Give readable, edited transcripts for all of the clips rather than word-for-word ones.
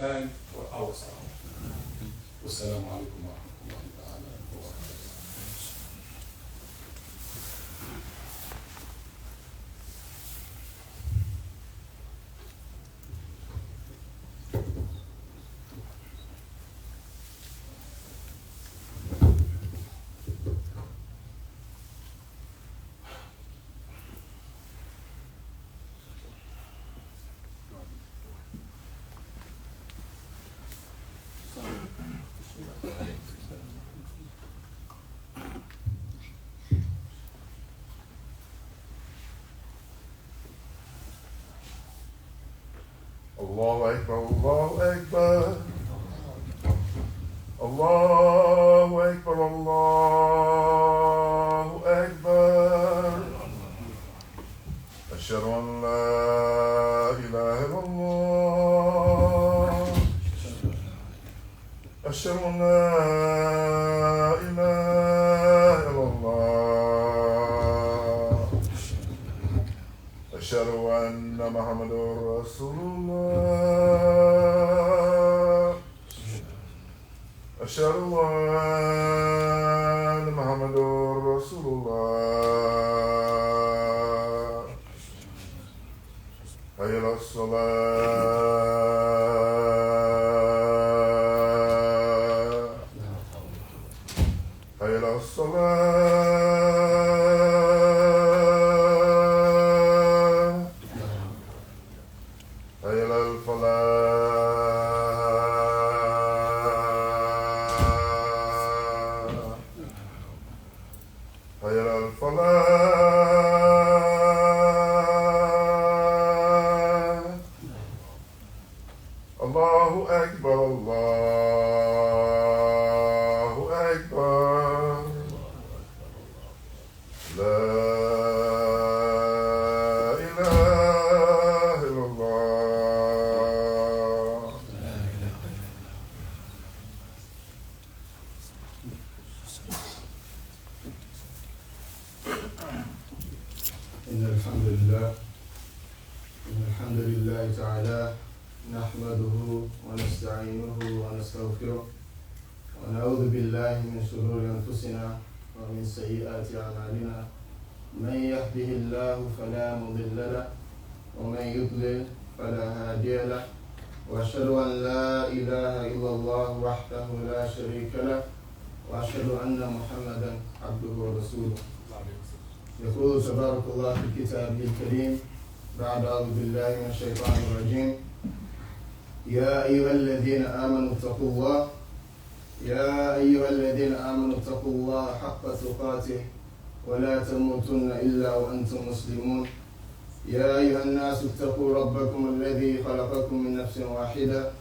and for ourselves. Wassalamu alaikum wa rahmatullahi ta'ala wa barakatuh. Allahu Akbar, Allahu Akbar. Allahu Akbar, Allahu Akbar. Ashhadu an la ilaha illallah. Ashhadu an la ilaha illallah. Ashhadu anna Muhammadur Rasulullah. Ashhadu anna Muhammadur Rasulullah. Hayya ala salat. Hayya ala salat. Hayya ala falah. Hayya ala falah. Allahu Akbar, Allahu Akbar. La ilaha illallah. إن الحمد لله تعالى نحمده ونستعينه ونستغفره ونعوذ بالله من شرور أنفسنا ومن سيئات أعمالنا. من يهده الله فلا مضل له ومن يضلل فلا هادي له، وأشهد أن لا إله إلا الله وحده لا شريك له، وأشهد أن محمدا عبده ورسوله. يقول تبارك الله في كتابه الكريم بعد أعوذ بالله من الشيطان الرجيم: يا أيها الذين آمنوا اتقوا الله، يا أيها الذين آمنوا اتقوا الله حق تقاته ولا تموتن إلا وأنتم مسلمون. يا أيها الناس اتقوا ربكم الذي خلقكم من نفس واحدة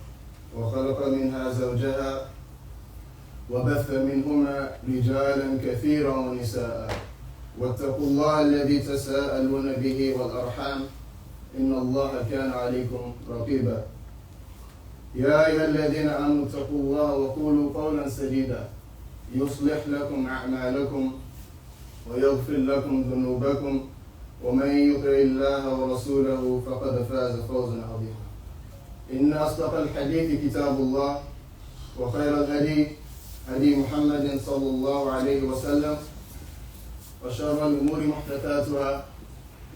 وخلق منها زوجها وبث منهما رجالا كثيرا ونساء، واتقوا الله الذي تساءلون به والأرحام إن الله كان عليكم رقيبا. يا أيها الذين آمنوا اتقوا الله وقولوا قولا سديدا يصلح لكم أعمالكم ويغفر لكم ذنوبكم، ومن يطع الله ورسوله فقد فاز فوزا عظيما. إن أصدق الحديث كتاب الله، وخير الهدي هدي محمد صلى الله عليه وسلم، وشر الأمور محدثاتها،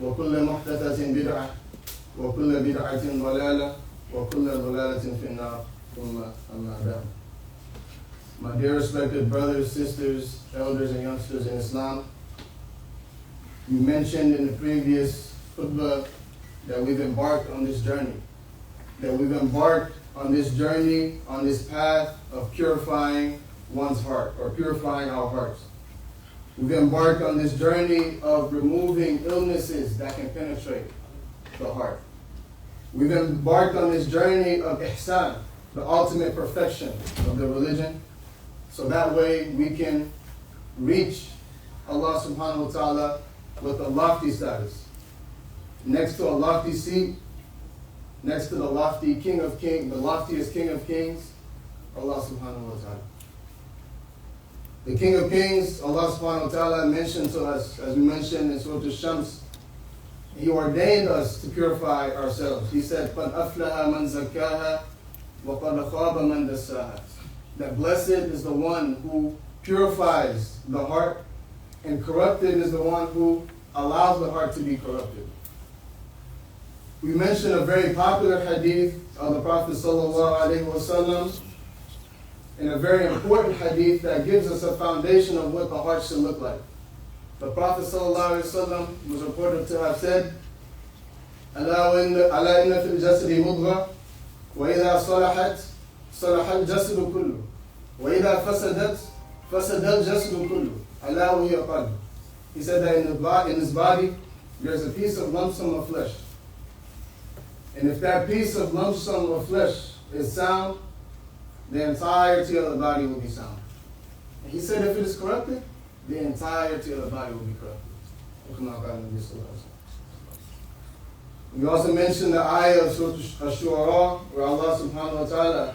وكل محدثة بدعة، وكل بدعة ضلالة، وكل ضلالة في النار. ثم أما بعد. My dear respected brothers, sisters, elders, and youngsters in Islam, you mentioned in the previous khutbah that we've embarked on this journey, on this path of purifying one's heart, or purifying our hearts. We've embarked on this journey of removing illnesses that can penetrate the heart. We've embarked on this journey of ihsan, the ultimate perfection of the religion, so that way we can reach Allah subhanahu wa ta'ala with a lofty status, next to a lofty seat, next to the lofty King of Kings, the loftiest King of Kings, Allah subhanahu wa ta'ala. The King of Kings, Allah subhanahu wa ta'ala, mentioned to us, as we mentioned in Surah Al-Shams, He ordained us to purify ourselves. He said, قَدْ أَفْلَهَ مَنْ زَكَّاهَا وَقَدْ خَابَ مَنْ دَسَّاهَا. That blessed is the one who purifies the heart, and corrupted is the one who allows the heart to be corrupted. We mentioned a very popular hadith of the Prophet ﷺ, and a very important hadith that gives us a foundation of what the heart should look like. The Prophet ﷺ was reported to have said, أَلَا إِنَّ فِي الْجَسَدِ مُضْغَةً وَإِذَا صَلَحَتْ صَلَحَ الْجَسَدُ كُلُّهُ وَإِذَا فَسَدَتْ فَسَدَ الْجَسَدُ كُلُّهُ أَلَا وَهِيَ الْقَلْبُ. He said that in his body there's a piece of lump sum of flesh. And if that piece of lump sum of flesh is sound, the entirety of the body will be sound. And he said if it is corrupted, the entirety of the body will be corrupted. We also mentioned the ayah of Surah Ash-Shu'ara, where Allah subhanahu wa ta'ala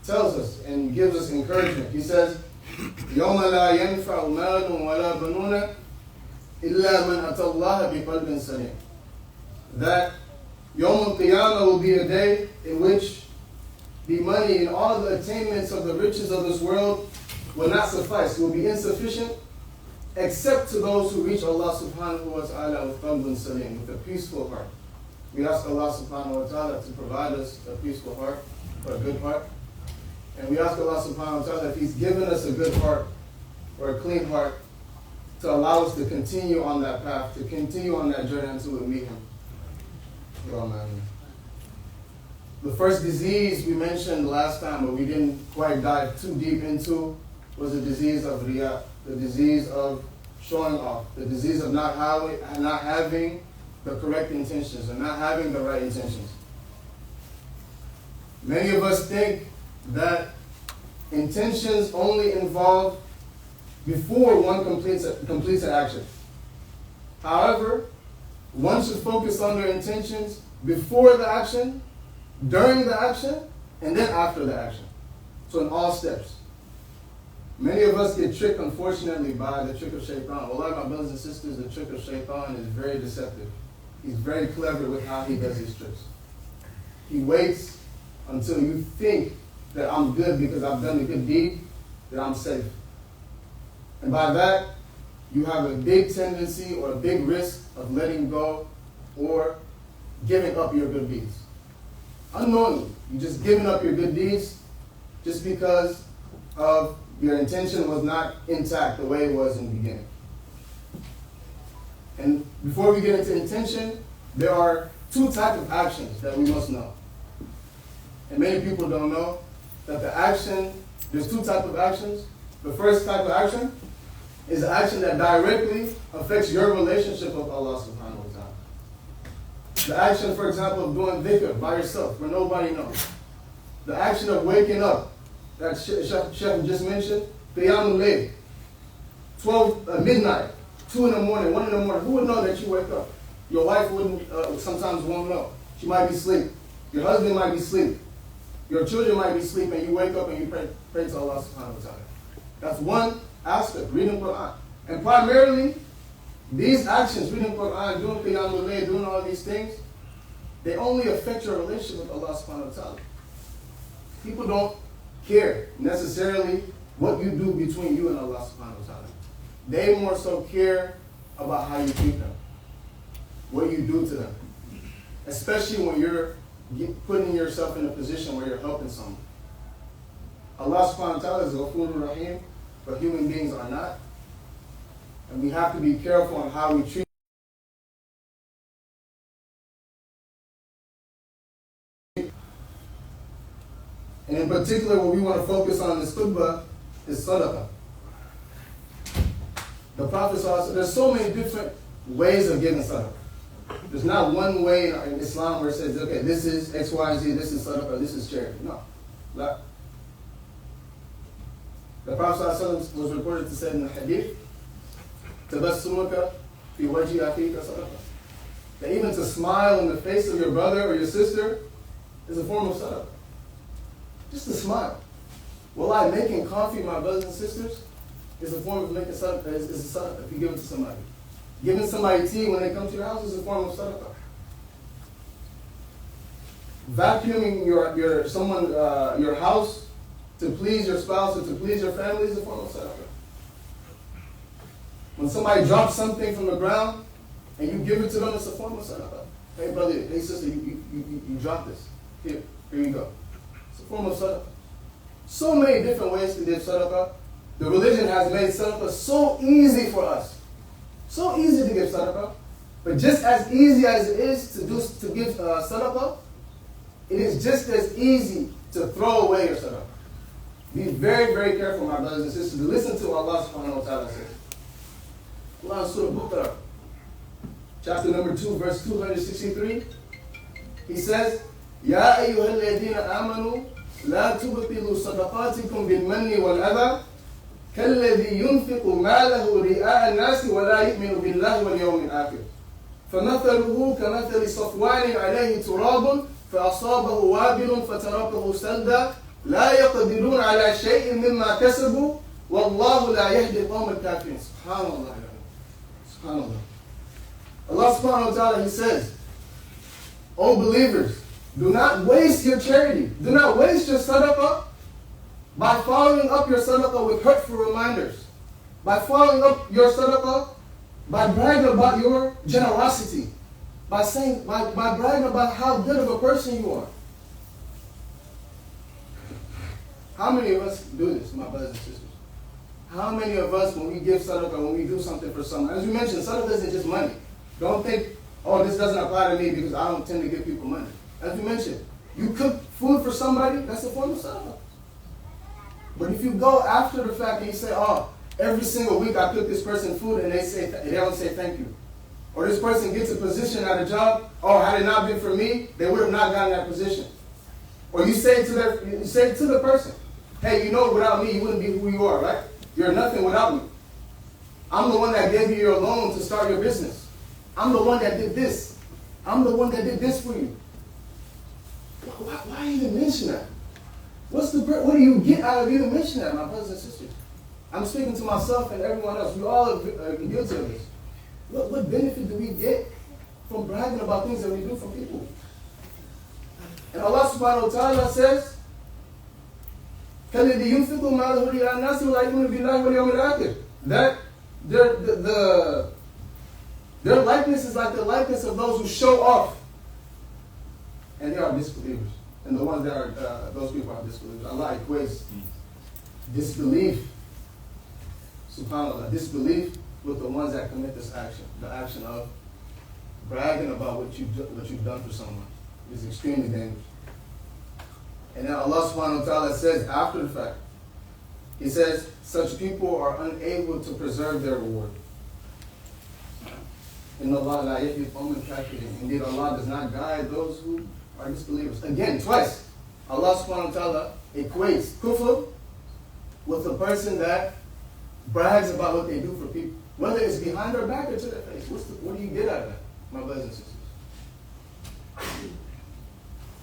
tells us and gives us encouragement. He says, يَوْمَ لَا يَنْفَعُ مَالٌ وَلَا بَنُونَ إِلَّا مَنْ أَتَى اللَّهَ بِقَلْبٍ سَلِيمٍ. That Yawm al-Qiyamah will be a day in which the money and all the attainments of the riches of this world will not suffice, will be insufficient, except to those who reach Allah subhanahu wa ta'ala with qalbun salim, with a peaceful heart. We ask Allah subhanahu wa ta'ala to provide us a peaceful heart, or a good heart. And we ask Allah subhanahu wa ta'ala, if He's given us a good heart, or a clean heart, to allow us to continue on that path, to continue on that journey until we meet Him. The first disease we mentioned last time, but we didn't quite dive too deep into, was the disease of riyah, the disease of showing off, the disease of not having the correct intentions and not having the right intentions. Many of us think that intentions only involve before one completes an action. However, one should focus on their intentions before the action, during the action, and then after the action. So in all steps. Many of us get tricked, unfortunately, by the trick of shaitan. Allah, my brothers and sisters, the trick of shaitan is very deceptive. He's very clever with how he does his tricks. He waits until you think that I'm good because I've done a good deed, that I'm safe. And by that, you have a big tendency or a big risk of letting go or giving up your good deeds. Unknowingly, you're just giving up your good deeds just because of your intention was not intact the way it was in the beginning. And before we get into intention, there are two types of actions that we must know. And many people don't know that there's two types of actions. The first type of action is an action that directly affects your relationship with Allah subhanahu wa ta'ala. The action, for example, of doing dhikr by yourself where nobody knows. The action of waking up, that Sheikh just mentioned, Qiyamul Layl, midnight, 2 in the morning, 1 in the morning. Who would know that you wake up? Your wife sometimes won't know. She might be asleep. Your husband might be asleep. Your children might be asleep, and you wake up and you pray to Allah subhanahu wa ta'ala. That's one aspect, reading Quran. And primarily, these actions, reading Quran, doing Qiyamul Layl, doing all these things, they only affect your relationship with Allah subhanahu wa ta'ala. People don't care necessarily what you do between you and Allah subhanahu wa ta'ala. They more so care about how you treat them, what you do to them. Especially when you're putting yourself in a position where you're helping someone. Allah subhanahu wa ta'ala is Ghafurur Rahim, but human beings are not. And we have to be careful on how we treat. And in particular, what we want to focus on in this khutbah is sadaqah. The Prophet said, there's so many different ways of giving sadaqah. There's not one way in Islam where it says, okay, this is X, Y, and Z, this is sadaqah, this is charity. No. The Prophet ﷺ was reported to say in the hadith, تَبَسُّمُكَ فِي وَجْهِ أَخِيكَ صَدَقَةً. That even to smile in the face of your brother or your sister is a form of sadaqah. Just to smile. Wallahi, making coffee, my brothers and sisters, is a form of making sadaqah, is a sadaqah if you give it to somebody. Giving somebody tea when they come to your house is a form of sadaqah. vacuuming your house to please your spouse or to please your family is a form of sadaqah. When somebody drops something from the ground and you give it to them, it's a form of sadaqah. Hey brother, hey sister, you dropped this. Here you go. It's a form of sadaqah. So many different ways to give sadaqah. The religion has made sadaqah so easy for us. So easy to give sadaqah. But just as easy as it is to give sadaqah, it is just as easy to throw away your sadaqah. Be very, very careful, my brothers and sisters, to listen to what Allah subhanahu wa ta'ala says. Allah in Surah Baqarah, chapter number 2, verse 263, he says, Ya ayyuhal ladina amanu, la tubtilu sadaqatikum bil manni wal adha, كالذي ينفق ماله رئاء الناس ولا يؤمن بالله واليوم الآخر فمثله كمثل صفوان عليه تراب فأصابه وابل فتركه سلدا لا يقدرون على شيء مما كسبوا والله لا يهدي القوم الكافرين. Subhanallah. Subhanallah. Allah subhanahu wa ta'ala, he says, O believers, do not waste your charity. Do not waste your sadaqah by following up your sadaqah with hurtful reminders. By following up your sadaqah by bragging about your generosity. By bragging about how good of a person you are. How many of us do this, my brothers and sisters? How many of us, when we give sadaqah, when we do something for someone, as we mentioned, sadaqah isn't just money. Don't think, oh, this doesn't apply to me because I don't tend to give people money. As we mentioned, you cook food for somebody, that's a form of sadaqah. But if you go after the fact and you say, oh, every single week I cook this person food and they don't say thank you. Or this person gets a position at a job, oh, had it not been for me, they would have not gotten that position. Or you say to the person, hey, you know without me you wouldn't be who you are, right? You're nothing without me. I'm the one that gave you your loan to start your business. I'm the one that did this. I'm the one that did this for you. Why even mention that? What do you get out of even mentioning that, my brothers and sisters? I'm speaking to myself and everyone else. We all are guilty of this. What benefit do we get from bragging about things that we do for people? And Allah subhanahu wa ta'ala says, that their likeness is like the likeness of those who show off. And they are disbelievers. And the ones that are, those people are disbelievers. Allah equates disbelief, subhanAllah, disbelief with the ones that commit this action. The action of bragging about what you've done for someone is extremely dangerous. And then Allah subhanahu wa ta'ala says after the fact, He says, such people are unable to preserve their reward. Indeed, Allah does not guide those who are disbelievers. Again, twice, Allah subhanahu wa ta'ala equates kufr with a person that brags about what they do for people. Whether it's behind their back or to their face. What do you get out of that, my brothers and sisters?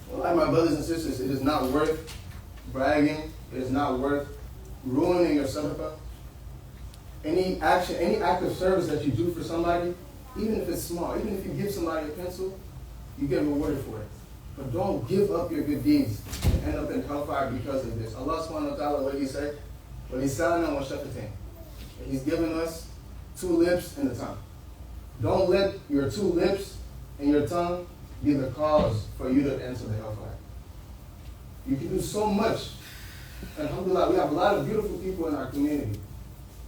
Well, like my brothers and sisters, it is not worth bragging. It is not worth ruining your sadaqah. Any act of service that you do for somebody, even if it's small, even if you give somebody a pencil, you get rewarded for it. But don't give up your good deeds and end up in hellfire because of this. Allah subhanahu wa ta'ala, what did He say? He's given us 2 lips and a tongue. Don't let your 2 lips and your tongue be the cause for you to enter the hellfire. You can do so much. Alhamdulillah, we have a lot of beautiful people in our community.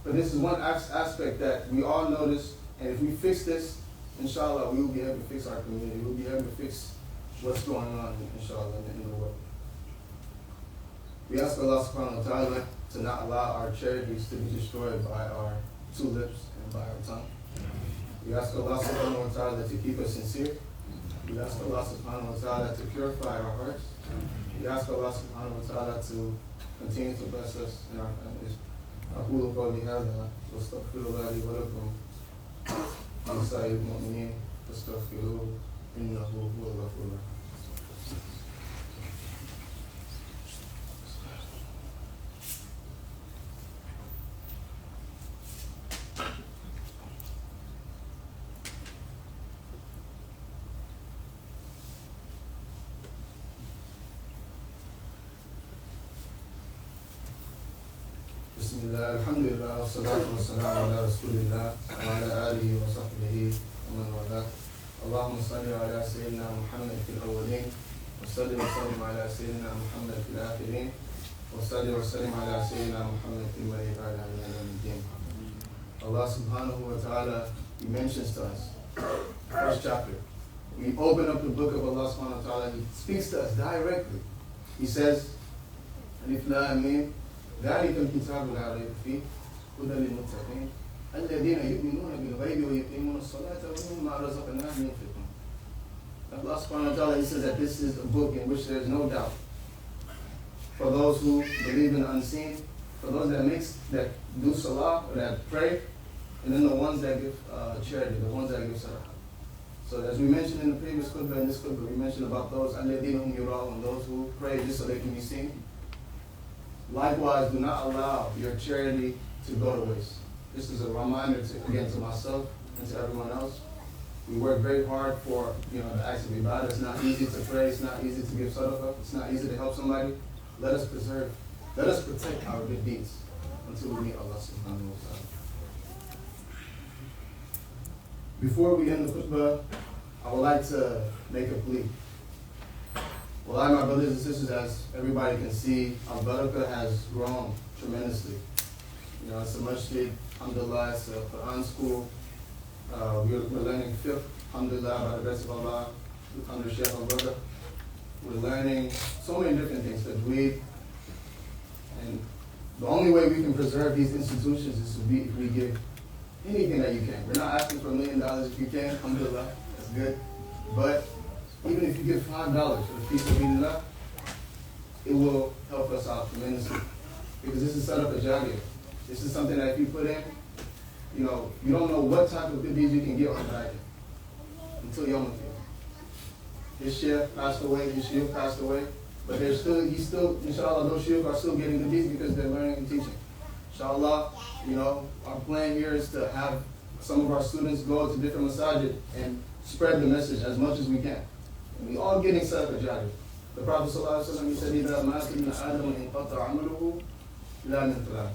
But this is one aspect that we all notice, and if we fix this, inshallah, we will be able to fix our community. We'll be able to fix what's going on, inshallah, in the world. We ask Allah subhanahu wa ta'ala to not allow our charities to be destroyed by our 2 lips and by our tongue. We ask Allah subhanahu wa ta'ala to keep us sincere. We ask Allah subhanahu wa ta'ala to purify our hearts. We ask Allah subhanahu wa ta'ala to continue to bless us in our families. أقول قولي هذا واستغفر الله لي ولكم ولسائر المؤمنين فاستغفروه إنه هو الغفور الرحيم. Bismillah, alhamdulillah, wassalatu wassalamu ala rasulillah, wa ala alihi wa sahbihi wa man wala. Allahumma salli ala Sayyidina Muhammad fil awwalin, wa salli wa sallim ala Sayyidina Muhammad fil akhirin, wa salli wa sallim ala Sayyidina Muhammad fil mala'ikati ala yawmiddin. Allah subhanahu wa ta'ala, He mentions to us, first chapter. We open up the book of Allah subhanahu wa ta'ala, He speaks to us directly. He says, Alif Lam Mim, ذلك الكتاب لا ريب فيه هدى للمتقين الذين يؤمنون بالغيب ويقيمون الصلاة ومما رزقناهم ينفقون. Allah subhanahu wa ta'ala, He says that this is a book in which there is no doubt. For those who believe in the unseen, for those that do salah, or that pray, and then the ones that give charity, the ones that give sadaqah. So as we mentioned in the previous khutbah, in this khutbah, we mentioned about those الَّذِينَ هُمْ يُرَاءُونَ, those who pray just so they can be seen. Likewise, do not allow your charity to go to waste. This is a reminder to myself and to everyone else. We work very hard for the acts of ibadah. It's not easy to pray. It's not easy to give sadaqah. It's not easy to help somebody. Let us protect our good deeds until we meet Allah subhanahu wa ta'ala. Before we end the khutbah, I would like to make a plea. Well, my brothers and sisters, as everybody can see, our barakah has grown tremendously. It's a masjid, alhamdulillah, it's a Quran school. We're learning fiqh, alhamdulillah, by the grace of Allah, under Shaykh al-Brother. We're learning so many different things, tajweed. And the only way we can preserve these institutions is if we give anything that you can. We're not asking for $1 million if you can, alhamdulillah, that's good. But even if you give $5 for the piece of Alhamdulillah, it will help us out tremendously. Because this is set up a jariyah. This is something that if you put in, you don't know what type of good deeds you can get on that until Yom Kippur. His sheikh passed away, his shield passed away, but he's still, inshallah, those shield are still getting good deeds because they're learning and teaching. Inshallah, our plan here is to have some of our students go to different masajid and spread the message as much as we can. And we all getting sadaqah jariyah. The Prophet ﷺ, he said, إِذَا مَاتَ ابْنُ آدَمَ انْقَطَعَ عَمَلُهُ إِلَّا مِنْ ثَلَاثٍ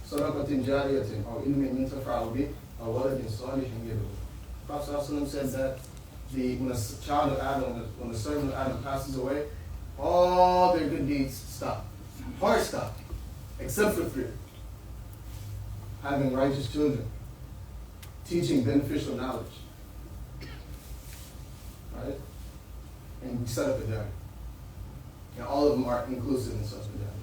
صَدَقَةٍ جَارِيَةٍ أَوْ عِلْمٍ يُنْتَفَعُ بِهِ أَوْ وَلَدٍ صَالِحٍ يَدْعُو له. The Prophet ﷺ said that when a child of Adam, when the servant of Adam passes away, all their good deeds stop. Hard stop. Except for 3. Having righteous children. Teaching beneficial knowledge. Right? And we set up a diary. And all of them are inclusive in such a diary.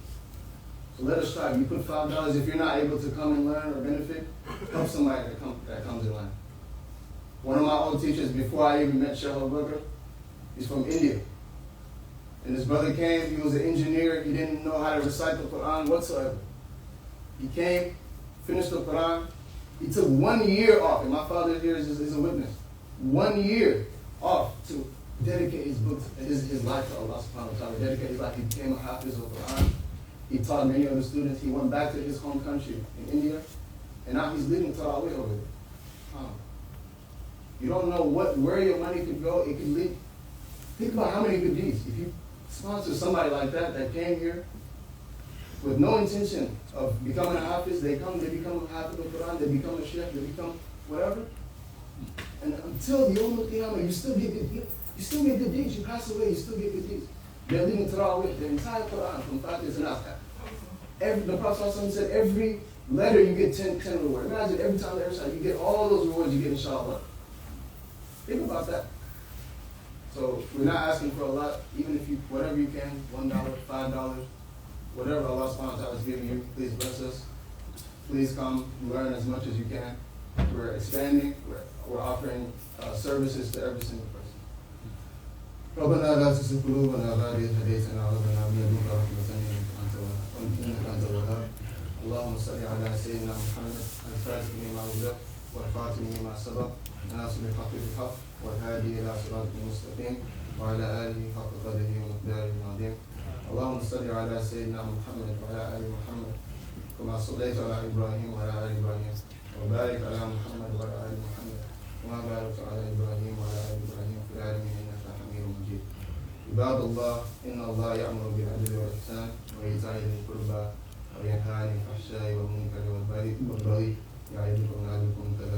So let us try. You put $5. If you're not able to come and learn or benefit, help somebody that comes and learn. One of my old teachers, before I even met Shaykh al-Bakr, he's from India. And his brother came, he was an engineer, he didn't know how to recite the Quran whatsoever. He came, finished the Quran, he took 1 year off, and my father here is a witness. 1 year off to dedicate his book, his life to Allah subhanahu wa ta'ala, dedicate his life. He became a hafiz of Quran. He taught many other students. He went back to his home country in India, and now he's leading Tarawih over there. You don't know where your money could go. It could lead. Think about how many good deeds. If you sponsor somebody like that came here with no intention of becoming a hafiz, they become a hafiz of Quran, they become a sheikh, they become whatever. And until the Yom Qiyamah, you still get good deeds. You pass away, you still get good deeds. They're leading Tarawih, the entire Quran from Fatiha to Nas. The Prophet said every letter you get 10 rewards. Imagine every time they recite, you get all those rewards you get inshallah. Think about that. So we're not asking for a lot, even if whatever you can, $1, $5, whatever Allah subhanahu wa ta'ala is giving you, please bless us. Please come learn as much as you can. We're expanding, we're offering services to every single person. ربنا لا تزغ قلوبنا بعد إذ هديتنا وهب لنا من لدنك رحمة إنك أنت الوهاب. اللهم صل على سيدنا محمد الفاتح لما أغلق والخاتم لما سبق ناصر الحق بالحق والهادي إلى صراطك المستقيم وعلى آله حق قدره ومقداره العظيم. اللهم صل على سيدنا محمد وعلى آل محمد كما صليت على إبراهيم وعلى آل إبراهيم وبارك على محمد وعلى آل محمد كما باركت على إبراهيم وعلى آل إبراهيم في العالمين إنك حميد مجيد. عباد الله إن الله يأمر بالعدل والإحسان وإيتاء ذي القربى وينهى عن الفحشاء والمنكر والبغي يعظكم لعلكم تذكرون